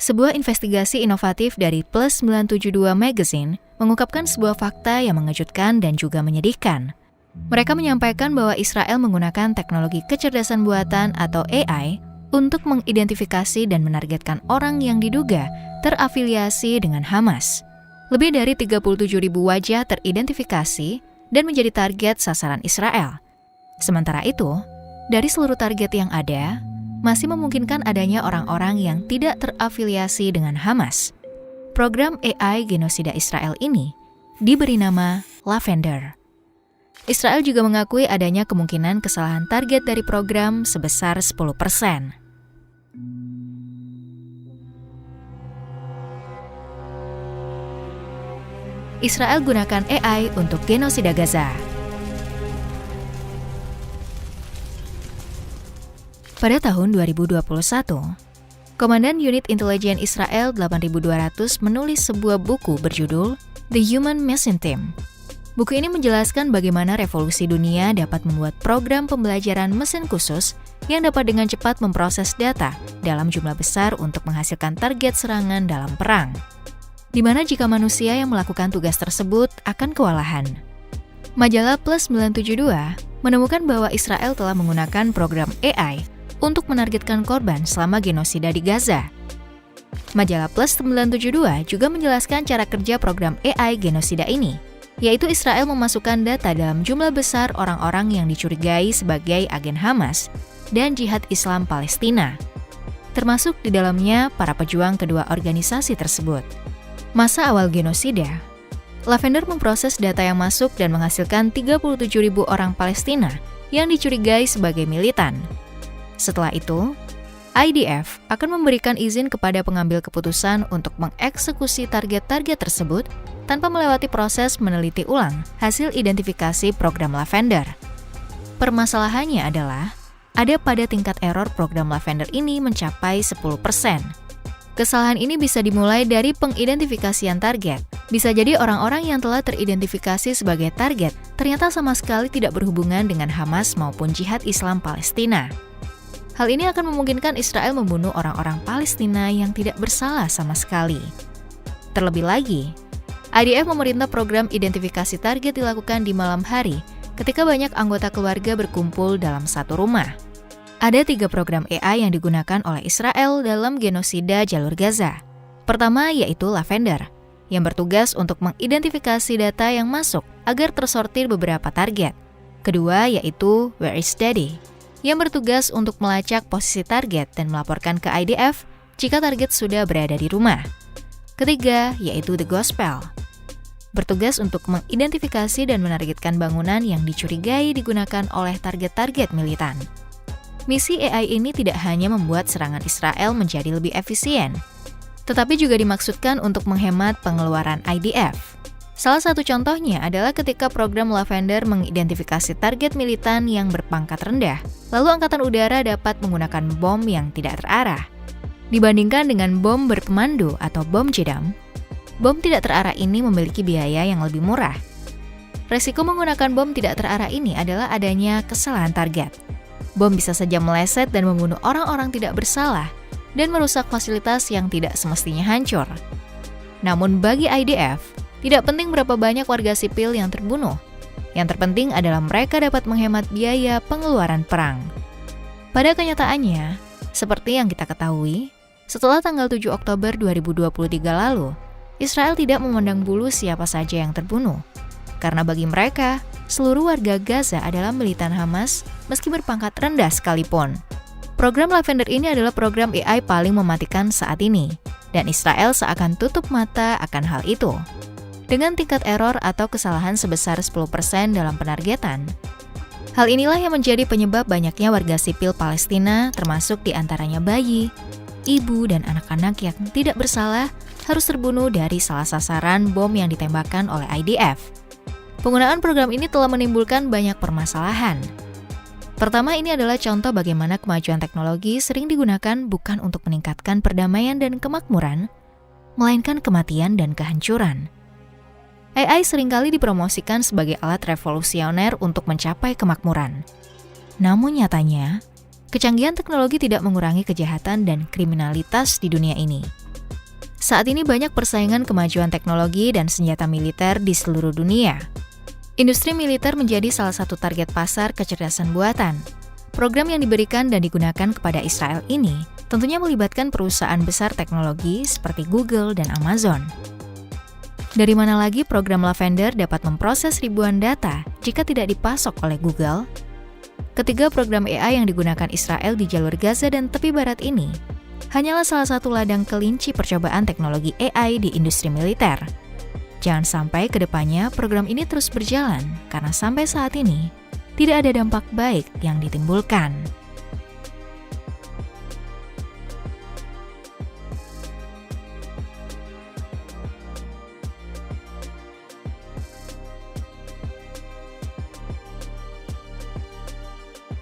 Sebuah investigasi inovatif dari Plus 972 Magazine mengungkapkan sebuah fakta yang mengejutkan dan juga menyedihkan. Mereka menyampaikan bahwa Israel menggunakan teknologi kecerdasan buatan atau AI untuk mengidentifikasi dan menargetkan orang yang diduga terafiliasi dengan Hamas. Lebih dari 37.000 wajah teridentifikasi dan menjadi target sasaran Israel. Sementara itu, dari seluruh target yang ada, masih memungkinkan adanya orang-orang yang tidak terafiliasi dengan Hamas. Program AI genosida Israel ini diberi nama Lavender. Israel juga mengakui adanya kemungkinan kesalahan target dari program sebesar 10%. Israel gunakan AI untuk genosida Gaza. Pada tahun 2021, Komandan Unit Intelijen Israel 8200 menulis sebuah buku berjudul The Human Machine Team. Buku ini menjelaskan bagaimana revolusi dunia dapat membuat program pembelajaran mesin khusus yang dapat dengan cepat memproses data dalam jumlah besar untuk menghasilkan target serangan dalam perang. Di mana jika manusia yang melakukan tugas tersebut akan kewalahan. Majalah Plus 972 menemukan bahwa Israel telah menggunakan program AI untuk menargetkan korban selama genosida di Gaza. Majalah Plus 972 juga menjelaskan cara kerja program AI genosida ini, yaitu Israel memasukkan data dalam jumlah besar orang-orang yang dicurigai sebagai agen Hamas dan Jihad Islam Palestina, termasuk di dalamnya para pejuang kedua organisasi tersebut. Masa awal genosida, Lavender memproses data yang masuk dan menghasilkan 37.000 orang Palestina yang dicurigai sebagai militan. Setelah itu, IDF akan memberikan izin kepada pengambil keputusan untuk mengeksekusi target-target tersebut tanpa melewati proses meneliti ulang hasil identifikasi program Lavender. Permasalahannya adalah, ada pada tingkat error program Lavender ini mencapai 10%. Kesalahan ini bisa dimulai dari pengidentifikasian target. Bisa jadi orang-orang yang telah teridentifikasi sebagai target ternyata sama sekali tidak berhubungan dengan Hamas maupun Jihad Islam Palestina. Hal ini akan memungkinkan Israel membunuh orang-orang Palestina yang tidak bersalah sama sekali. Terlebih lagi, IDF memerintah program identifikasi target dilakukan di malam hari ketika banyak anggota keluarga berkumpul dalam satu rumah. Ada 3 program AI yang digunakan oleh Israel dalam genosida jalur Gaza. Pertama yaitu Lavender, yang bertugas untuk mengidentifikasi data yang masuk agar tersortir beberapa target. Kedua yaitu Where is Daddy, yang bertugas untuk melacak posisi target dan melaporkan ke IDF jika target sudah berada di rumah. Ketiga, yaitu The Gospel, bertugas untuk mengidentifikasi dan menargetkan bangunan yang dicurigai digunakan oleh target-target militan. Misi AI ini tidak hanya membuat serangan Israel menjadi lebih efisien, tetapi juga dimaksudkan untuk menghemat pengeluaran IDF. Salah satu contohnya adalah ketika program Lavender mengidentifikasi target militan yang berpangkat rendah, lalu Angkatan Udara dapat menggunakan bom yang tidak terarah. Dibandingkan dengan bom berpemandu atau bom jedam, bom tidak terarah ini memiliki biaya yang lebih murah. Resiko menggunakan bom tidak terarah ini adalah adanya kesalahan target. Bom bisa saja meleset dan membunuh orang-orang tidak bersalah dan merusak fasilitas yang tidak semestinya hancur. Namun bagi IDF, tidak penting berapa banyak warga sipil yang terbunuh. Yang terpenting adalah mereka dapat menghemat biaya pengeluaran perang. Pada kenyataannya, seperti yang kita ketahui, setelah tanggal 7 Oktober 2023 lalu, Israel tidak memandang bulu siapa saja yang terbunuh. Karena bagi mereka, seluruh warga Gaza adalah militan Hamas meski berpangkat rendah sekalipun. Program Lavender ini adalah program AI paling mematikan saat ini, dan Israel seakan tutup mata akan hal itu. Dengan tingkat error atau kesalahan sebesar 10% dalam penargetan. Hal inilah yang menjadi penyebab banyaknya warga sipil Palestina, termasuk diantaranya bayi, ibu, dan anak-anak yang tidak bersalah harus terbunuh dari salah sasaran bom yang ditembakkan oleh IDF. Penggunaan program ini telah menimbulkan banyak permasalahan. Pertama, ini adalah contoh bagaimana kemajuan teknologi sering digunakan bukan untuk meningkatkan perdamaian dan kemakmuran, melainkan kematian dan kehancuran. AI seringkali dipromosikan sebagai alat revolusioner untuk mencapai kemakmuran. Namun nyatanya, kecanggihan teknologi tidak mengurangi kejahatan dan kriminalitas di dunia ini. Saat ini banyak persaingan kemajuan teknologi dan senjata militer di seluruh dunia. Industri militer menjadi salah satu target pasar kecerdasan buatan. Program yang diberikan dan digunakan kepada Israel ini tentunya melibatkan perusahaan besar teknologi seperti Google dan Amazon. Dari mana lagi program Lavender dapat memproses ribuan data jika tidak dipasok oleh Google? Ketiga program AI yang digunakan Israel di jalur Gaza dan tepi barat ini hanyalah salah satu ladang kelinci percobaan teknologi AI di industri militer. Jangan sampai ke depannya program ini terus berjalan, karena sampai saat ini tidak ada dampak baik yang ditimbulkan.